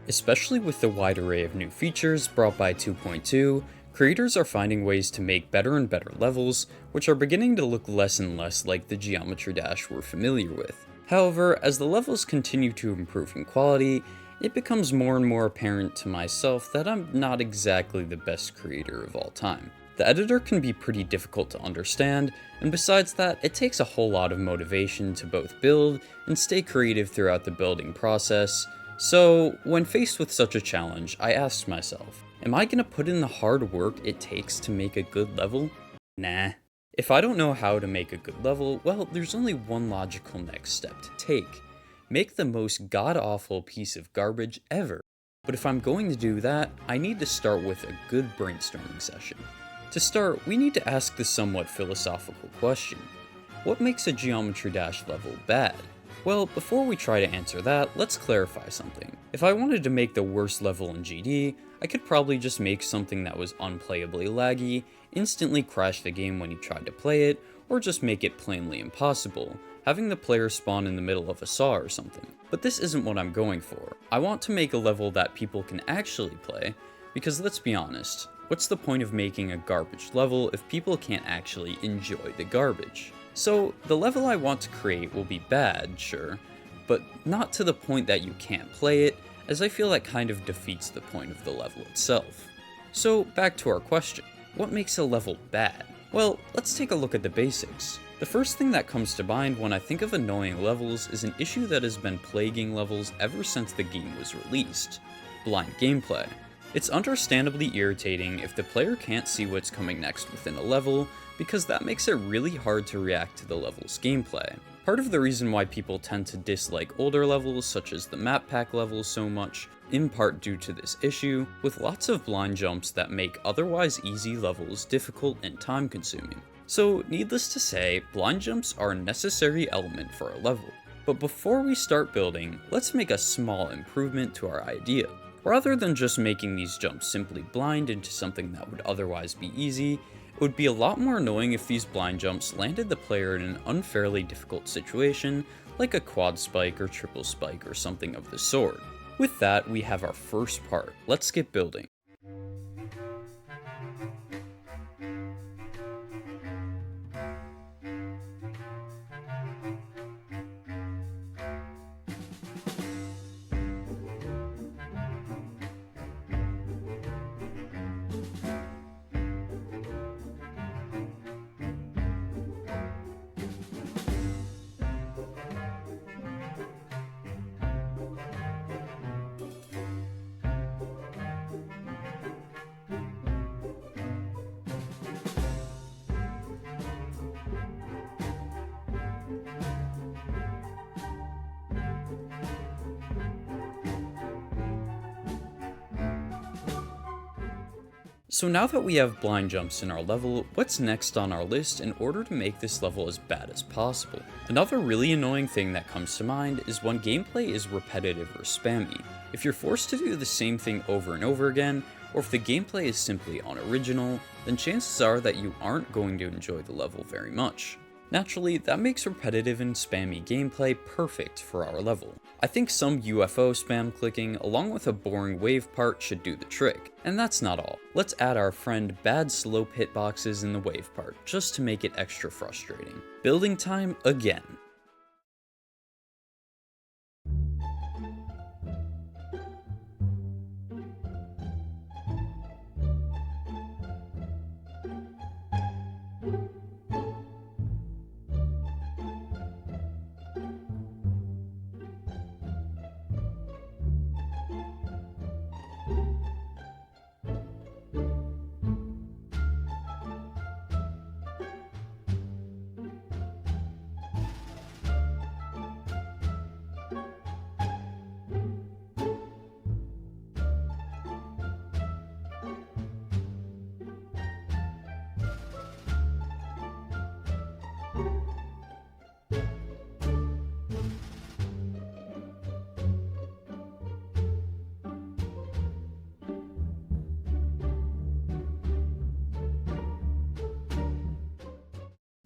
Especially with the wide array of new features brought by 2.2, creators are finding ways to make better and better levels, which are beginning to look less and less like the Geometry Dash we're familiar with. However, as the levels continue to improve in quality, it becomes more and more apparent to myself that I'm not exactly the best creator of all time. The editor can be pretty difficult to understand, and besides that, it takes a whole lot of motivation to both build and stay creative throughout the building process. So, when faced with such a challenge, I asked myself, am I gonna put in the hard work it takes to make a good level? Nah. If I don't know how to make a good level, well, there's only one logical next step to take. Make the most god-awful piece of garbage ever. But if I'm going to do that, I need to start with a good brainstorming session. To start, we need to ask the somewhat philosophical question: what makes a Geometry Dash level bad? Well, before we try to answer that, let's clarify something. If I wanted to make the worst level in GD, I could probably just make something that was unplayably laggy, instantly crash the game when you tried to play it, or just make it plainly impossible, having the player spawn in the middle of a saw or something. But this isn't what I'm going for. I want to make a level that people can actually play, because let's be honest, what's the point of making a garbage level if people can't actually enjoy the garbage? So, the level I want to create will be bad, sure, but not to the point that you can't play it, as I feel that kind of defeats the point of the level itself. So, back to our question: what makes a level bad? Well, let's take a look at the basics. The first thing that comes to mind when I think of annoying levels is an issue that has been plaguing levels ever since the game was released: blind gameplay. It's understandably irritating if the player can't see what's coming next within a level, because that makes it really hard to react to the level's gameplay. Part of the reason why people tend to dislike older levels, such as the map pack levels, so much, in part due to this issue, with lots of blind jumps that make otherwise easy levels difficult and time consuming. So, needless to say, blind jumps are a necessary element for a level. But before we start building, let's make a small improvement to our idea. Rather than just making these jumps simply blind into something that would otherwise be easy, it would be a lot more annoying if these blind jumps landed the player in an unfairly difficult situation, like a quad spike or triple spike or something of the sort. With that, we have our first part. Let's get building. So now that we have blind jumps in our level, what's next on our list in order to make this level as bad as possible? Another really annoying thing that comes to mind is when gameplay is repetitive or spammy. If you're forced to do the same thing over and over again, or if the gameplay is simply unoriginal, then chances are that you aren't going to enjoy the level very much. Naturally, that makes repetitive and spammy gameplay perfect for our level. I think some UFO spam clicking along with a boring wave part should do the trick. And that's not all. Let's add our friend bad slope hitboxes in the wave part, just to make it extra frustrating. Building time again.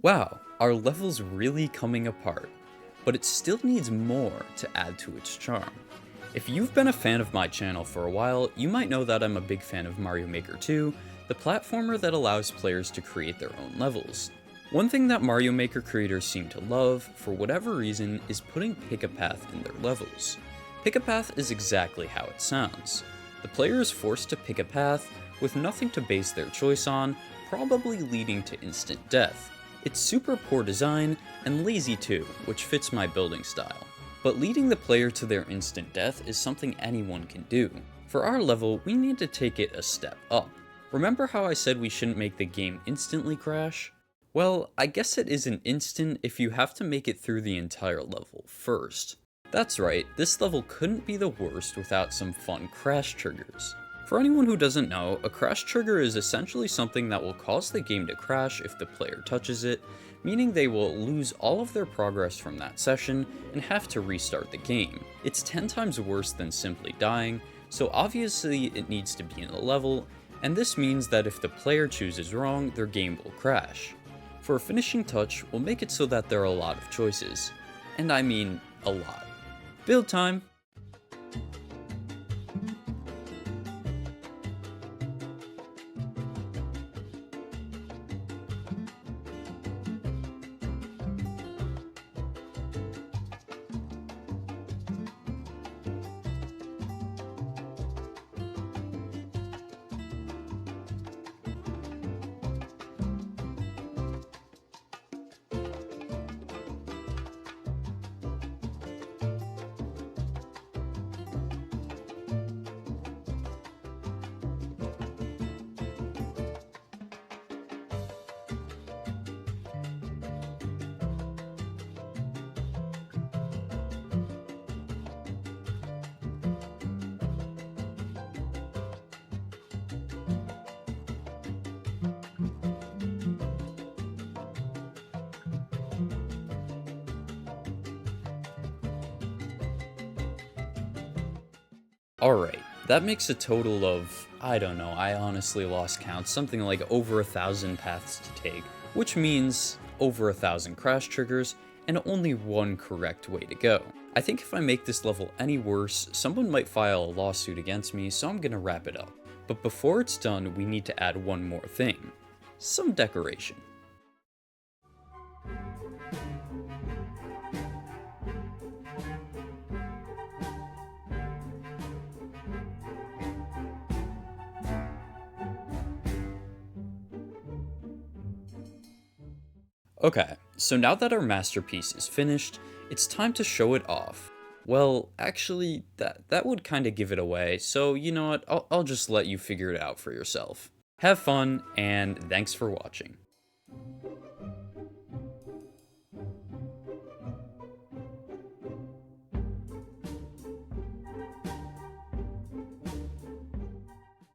Wow, our level's really coming apart, but it still needs more to add to its charm. If you've been a fan of my channel for a while, you might know that I'm a big fan of Mario Maker 2, the platformer that allows players to create their own levels. One thing that Mario Maker creators seem to love, for whatever reason, is putting pick-a-path in their levels. Pick-a-path is exactly how it sounds. The player is forced to pick a path with nothing to base their choice on, probably leading to instant death. It's super poor design, and lazy too, which fits my building style. But leading the player to their instant death is something anyone can do. For our level, we need to take it a step up. Remember how I said we shouldn't make the game instantly crash? Well, I guess it is an instant if you have to make it through the entire level first. That's right, this level couldn't be the worst without some fun crash triggers. For anyone who doesn't know, a crash trigger is essentially something that will cause the game to crash if the player touches it, meaning they will lose all of their progress from that session and have to restart the game. It's 10 times worse than simply dying, so obviously it needs to be in the level, and this means that if the player chooses wrong, their game will crash. For a finishing touch, we'll make it so that there are a lot of choices. And I mean, a lot. Build time! Alright, that makes a total of, I don't know, I honestly lost count, something like over 1,000 paths to take, which means over 1,000 crash triggers, and only one correct way to go. I think if I make this level any worse, someone might file a lawsuit against me, so I'm gonna wrap it up. But before it's done, we need to add one more thing. Some decoration. Okay, so now that our masterpiece is finished, it's time to show it off. Well, actually, that would kinda give it away, so you know what, I'll just let you figure it out for yourself. Have fun, and thanks for watching.